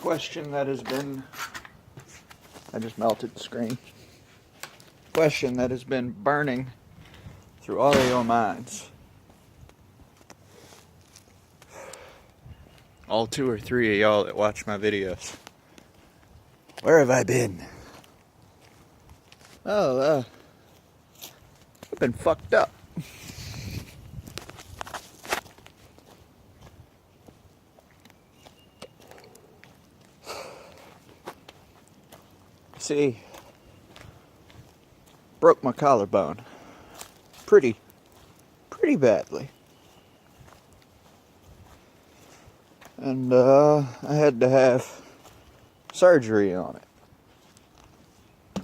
question that has been... I just melted the screen. Question that has been burning through all of your minds. All 2 or 3 of y'all that watch my videos. Where have I been? I've been fucked up. See, broke my collarbone pretty badly. And I had to have surgery on it.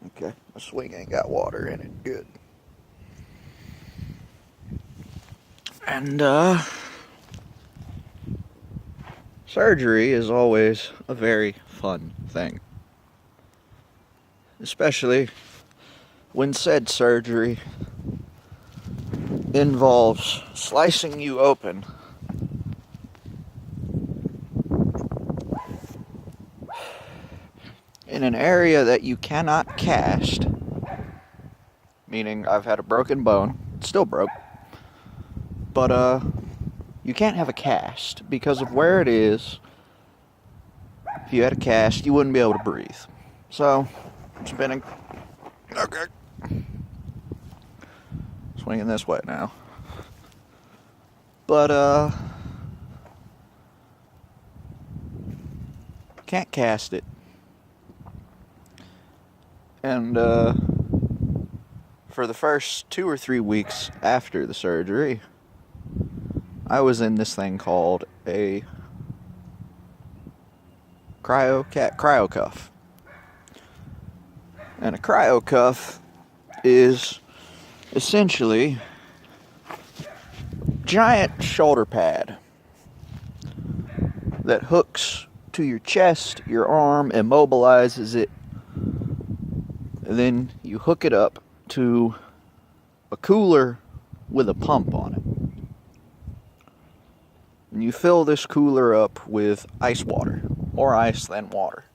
Okay, my swing ain't got water in it. Good. And surgery is always a very fun thing. Especially when said surgery involves slicing you open in an area that you cannot cast, meaning I've had a broken bone, it's still broke, but you can't have a cast because of where it is. If you had a cast, you wouldn't be able to breathe. So, spinning, okay, swinging this way now, but can't cast it. And for the first 2 or 3 weeks after the surgery, I was in this thing called a cryo cuff. And a cryo cuff is essentially a giant shoulder pad that hooks to your chest, your arm, immobilizes it. And then you hook it up to a cooler with a pump on it. And you fill this cooler up with ice water, more ice than water.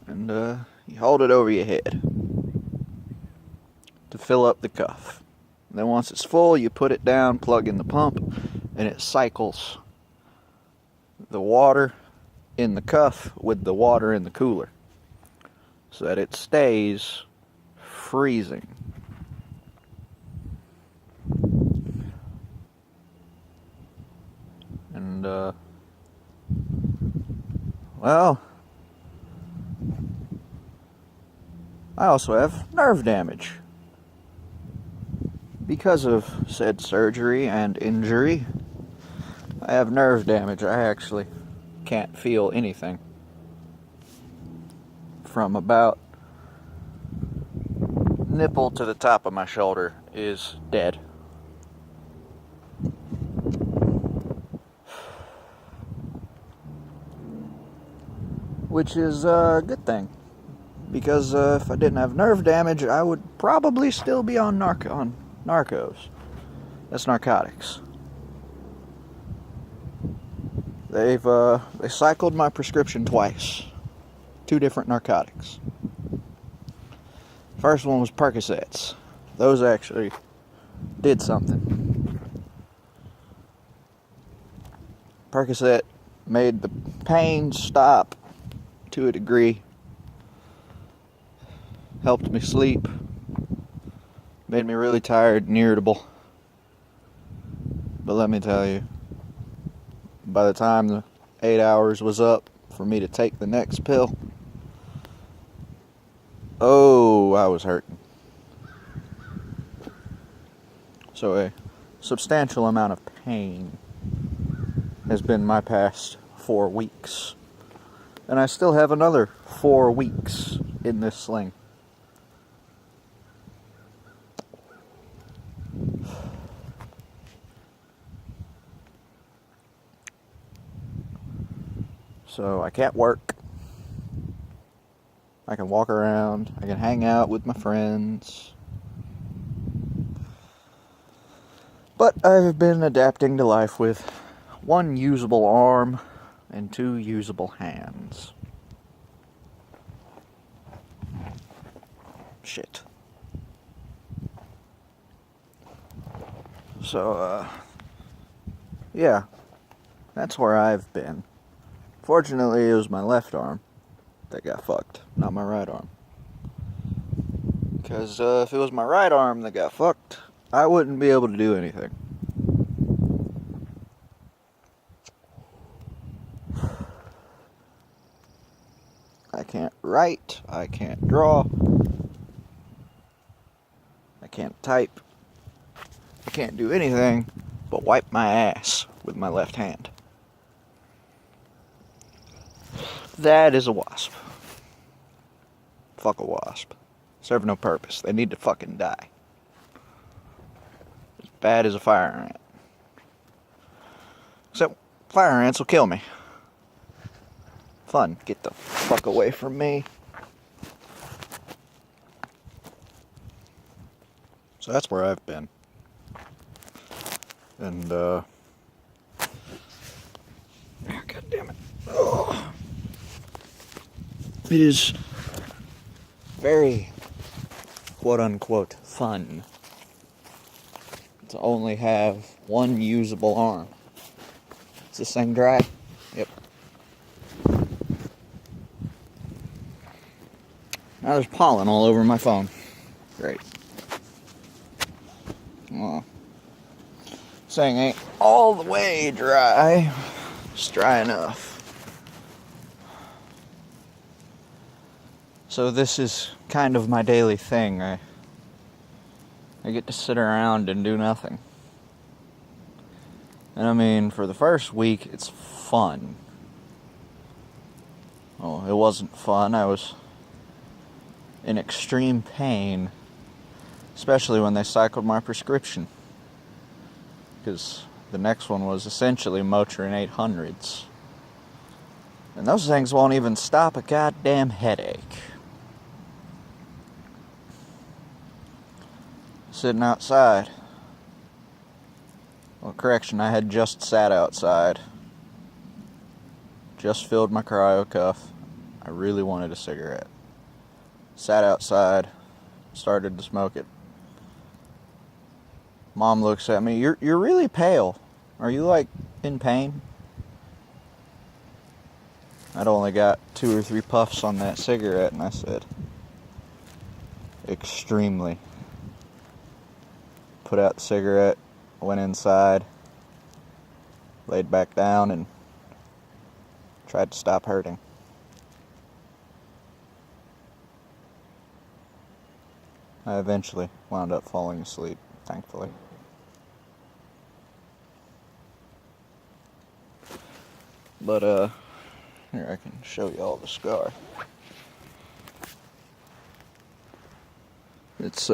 And you hold it over your head to fill up the cuff. And then once it's full, you put it down, plug in the pump, and it cycles the water in the cuff with the water in the cooler so that it stays freezing. And well, I also have nerve damage because of said surgery and injury. I have nerve damage. I actually can't feel anything from about nipple to the top of my shoulder is dead. Which is a good thing, because if I didn't have nerve damage, I would probably still be on narcos. That's narcotics. They cycled my prescription twice. 2 different narcotics. First one was Percocets. Those actually did something. Percocet made the pain stop to a degree. Helped me sleep. Made me really tired and irritable. But let me tell you, by the time the 8 hours was up for me to take the next pill, oh, I was hurting. So a substantial amount of pain has been my past 4 weeks. And I still have another 4 weeks in this sling. So I can't work. I can walk around. I can hang out with my friends. But I've been adapting to life with one usable arm and 2 usable hands. Shit. So, yeah, that's where I've been. Fortunately, it was my left arm that got fucked, not my right arm. Because if it was my right arm that got fucked, I wouldn't be able to do anything. I can't write, I can't draw, I can't type, I can't do anything but wipe my ass with my left hand. That is a wasp. Fuck a wasp. Serve no purpose. They need to fucking die. As bad as a fire ant. Except fire ants will kill me. Fun. Get the fuck away from me. So that's where I've been. And, God damn it. Oh. It is very, quote-unquote, fun to only have one usable arm. Is this thing dry? Yep. Now there's pollen all over my phone. Great. Well, this thing ain't all the way dry. It's dry enough. So this is kind of my daily thing. I get to sit around and do nothing. And I mean, for the first week, it's fun. Oh, it wasn't fun. I was in extreme pain, especially when they cycled my prescription. Because the next one was essentially Motrin 800s. And those things won't even stop a goddamn headache. Sitting outside. Well, correction, I had just sat outside. Just filled my cryo cuff. I really wanted a cigarette. Sat outside. Started to smoke it. Mom looks at me. You're really pale. Are you, like, in pain? I'd only got 2 or 3 puffs on that cigarette, and I said, extremely. Put out the cigarette, went inside, laid back down, and tried to stop hurting. I eventually wound up falling asleep, thankfully. But, here, I can show you all the scar. It's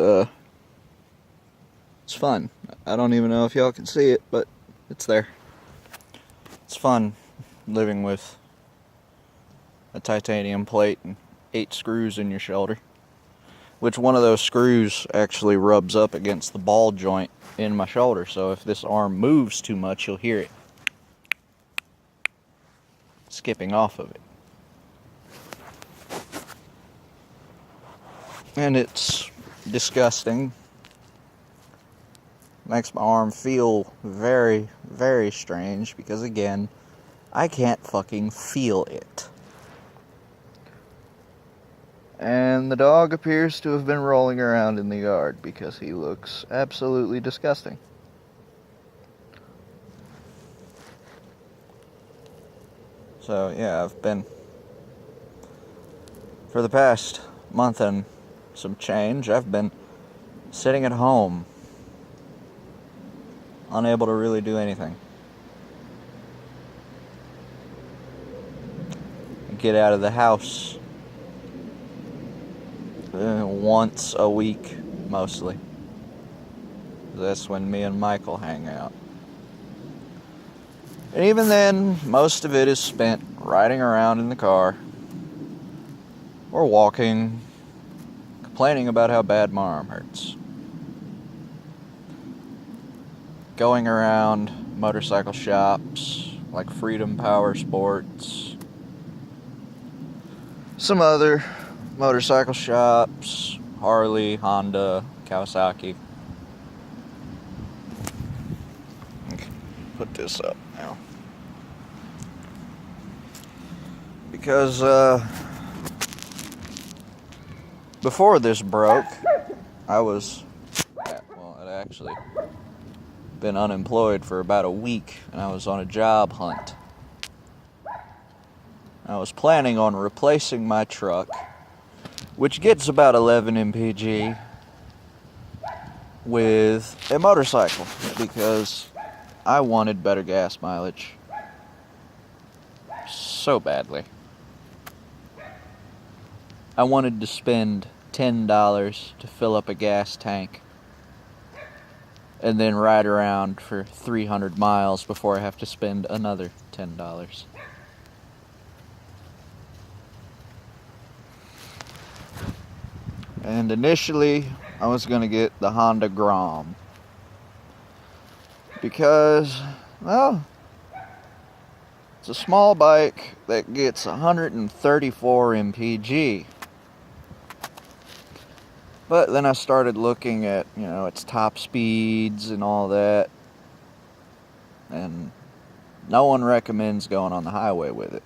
fun. I don't even know if y'all can see it, but it's there. It's fun living with a titanium plate and 8 screws in your shoulder. Which one of those screws actually rubs up against the ball joint in my shoulder, so if this arm moves too much, you'll hear it skipping off of it. And it's disgusting. Makes my arm feel very, very strange because, again, I can't fucking feel it. And the dog appears to have been rolling around in the yard because he looks absolutely disgusting. So, yeah, I've been, for the past month and some change, I've been sitting at home, unable to really do anything. Get out of the house once a week, mostly. That's when me and Michael hang out. And even then, most of it is spent riding around in the car, or walking, complaining about how bad my arm hurts. going around motorcycle shops like Freedom Power Sports, some other motorcycle shops, Harley, Honda, Kawasaki. Put this up now. Because before this broke, I was, well, I'd actually been unemployed for about a week, and I was on a job hunt. I was planning on replacing my truck, which gets about 11 mpg, with a motorcycle, because I wanted better gas mileage so badly. I wanted to spend $10 to fill up a gas tank and then ride around for 300 miles before I have to spend another $10. And initially, I was going to get the Honda Grom. Because, well, it's a small bike that gets 134 mpg. But then I started looking at, its top speeds and all that. And no one recommends going on the highway with it.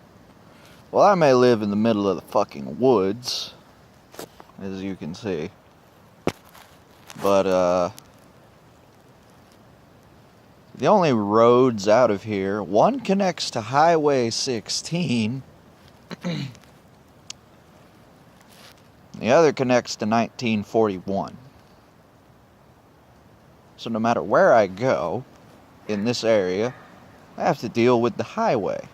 Well, I may live in the middle of the fucking woods, as you can see. But, the only roads out of here, one connects to Highway 16. The other connects to 1941. So no matter where I go in this area, I have to deal with the highway.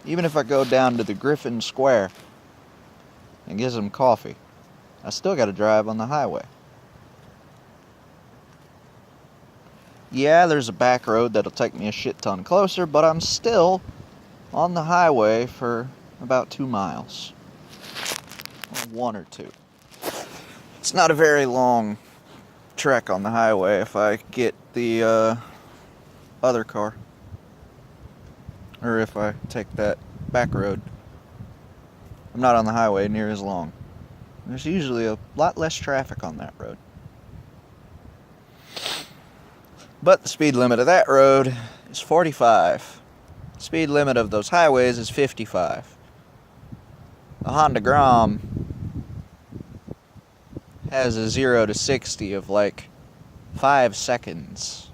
Even if I go down to the Griffin Square and get some coffee, I still got to drive on the highway. Yeah, there's a back road that'll take me a shit ton closer, but I'm still on the highway for about 2 miles. Or 1 or 2. It's not a very long trek on the highway if I get the other car. Or if I take that back road. I'm not on the highway near as long. There's usually a lot less traffic on that road. But the speed limit of that road is 45. The speed limit of those highways is 55. The Honda Grom has a 0 to 60 of like 5 seconds.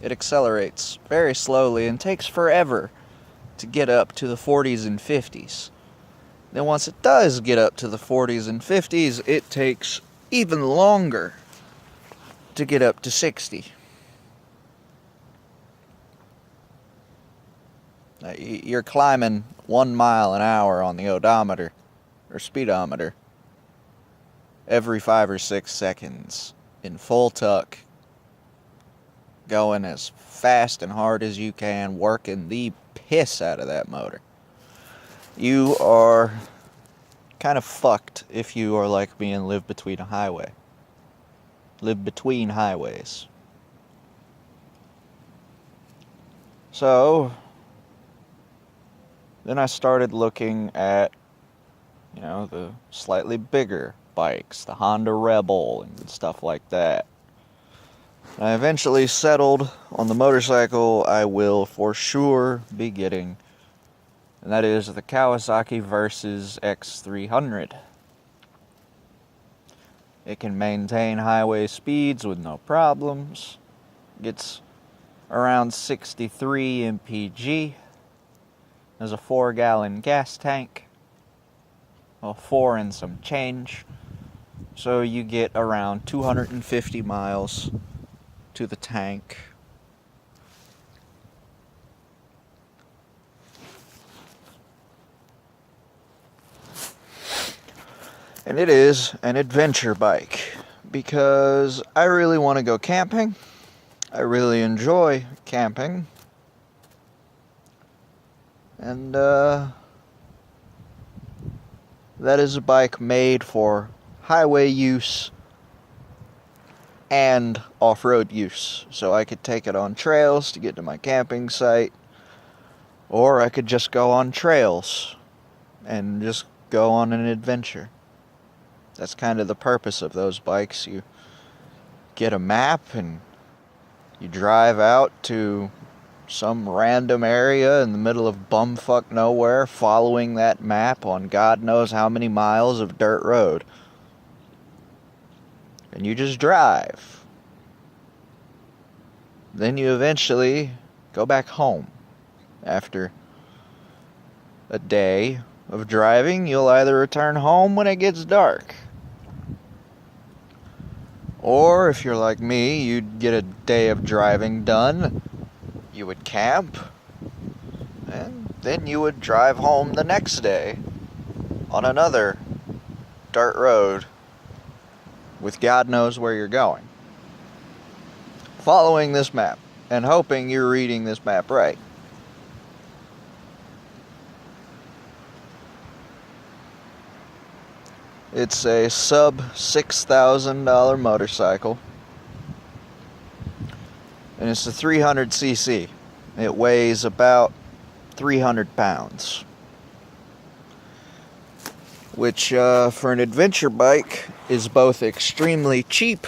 It accelerates very slowly and takes forever to get up to the 40s and 50s. Then once it does get up to the 40s and 50s, it takes even longer to get up to 60. You're climbing 1 mile an hour on the odometer, or speedometer, every 5 or 6 seconds, in full tuck, going as fast and hard as you can, working the piss out of that motor. You are kind of fucked if you are like me and live between a highway. Live between highways. So then I started looking at, the slightly bigger bikes, the Honda Rebel and stuff like that. I eventually settled on the motorcycle I will for sure be getting, and that is the Kawasaki Versys X300. It can maintain highway speeds with no problems. Gets around 63 mpg. There's a 4-gallon gas tank. Well, 4 and some change. So you get around 250 miles to the tank. And it is an adventure bike because I really want to go camping. I really enjoy camping. And that is a bike made for highway use and off-road use. So I could take it on trails to get to my camping site, or I could just go on trails and just go on an adventure. That's kind of the purpose of those bikes. You get a map and you drive out to some random area in the middle of bumfuck nowhere, following that map on God knows how many miles of dirt road. And you just drive. Then you eventually go back home. After a day of driving, you'll either return home when it gets dark, or if you're like me, you'd get a day of driving done, you would camp, and then you would drive home the next day on another dirt road with God knows where you're going, following this map and hoping you're reading this map right. It's a sub $6,000 motorcycle, and it's a 300cc. It weighs about 300 pounds, which for an adventure bike is both extremely cheap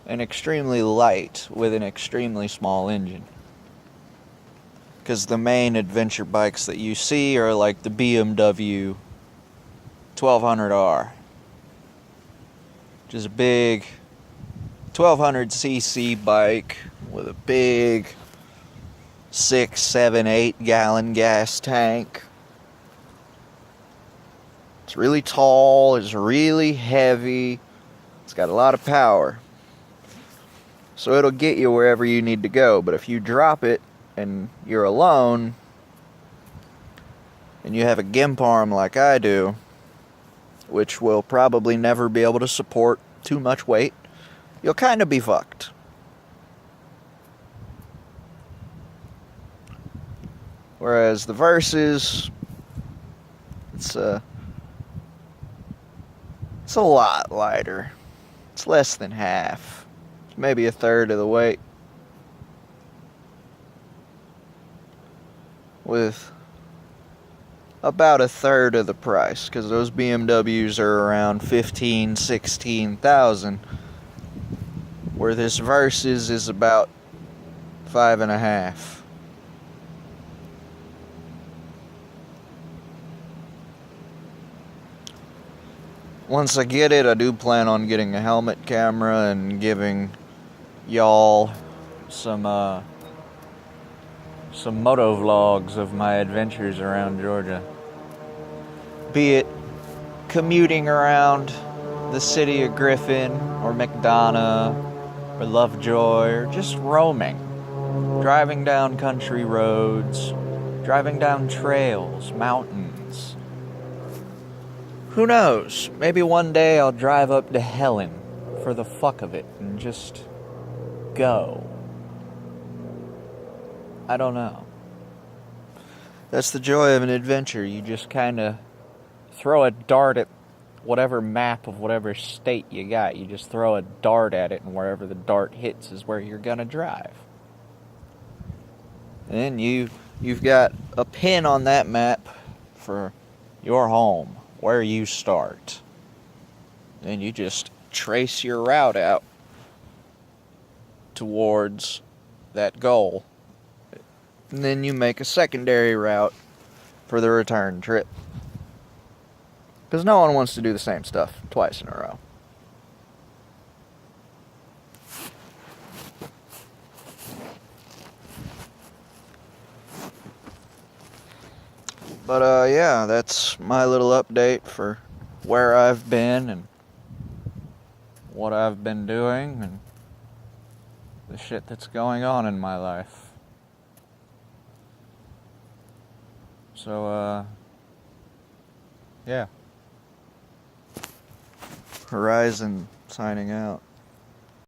and extremely light with an extremely small engine. Because the main adventure bikes that you see are like the BMW 1200R, which is a big 1200cc bike with a big 6, 7, 8 gallon gas tank. It's really tall, it's really heavy, it's got a lot of power. So it'll get you wherever you need to go, but if you drop it and you're alone, and you have a gimp arm like I do, which will probably never be able to support too much weight, you'll kind of be fucked. Whereas the Versys, it's a lot lighter. It's less than half. It's maybe a third of the weight. With about a third of the price, because those BMWs are around 15,000, 16,000, where this Versys is about 5.5. Once I get it, I do plan on getting a helmet camera and giving y'all some moto vlogs of my adventures around Georgia. Be it commuting around the city of Griffin or McDonough or Lovejoy, or just roaming, driving down country roads, driving down trails, mountains. Who knows? Maybe one day I'll drive up to Helen for the fuck of it and just go. I don't know. That's the joy of an adventure. You just kind of throw a dart at whatever map of whatever state you got. You just throw a dart at it, and wherever the dart hits is where you're gonna drive. And you've got a pin on that map for your home, where you start. And you just trace your route out towards that goal. And then you make a secondary route for the return trip. Because no one wants to do the same stuff twice in a row. But yeah, that's my little update for where I've been and what I've been doing and the shit that's going on in my life. So, yeah. Horizon signing out.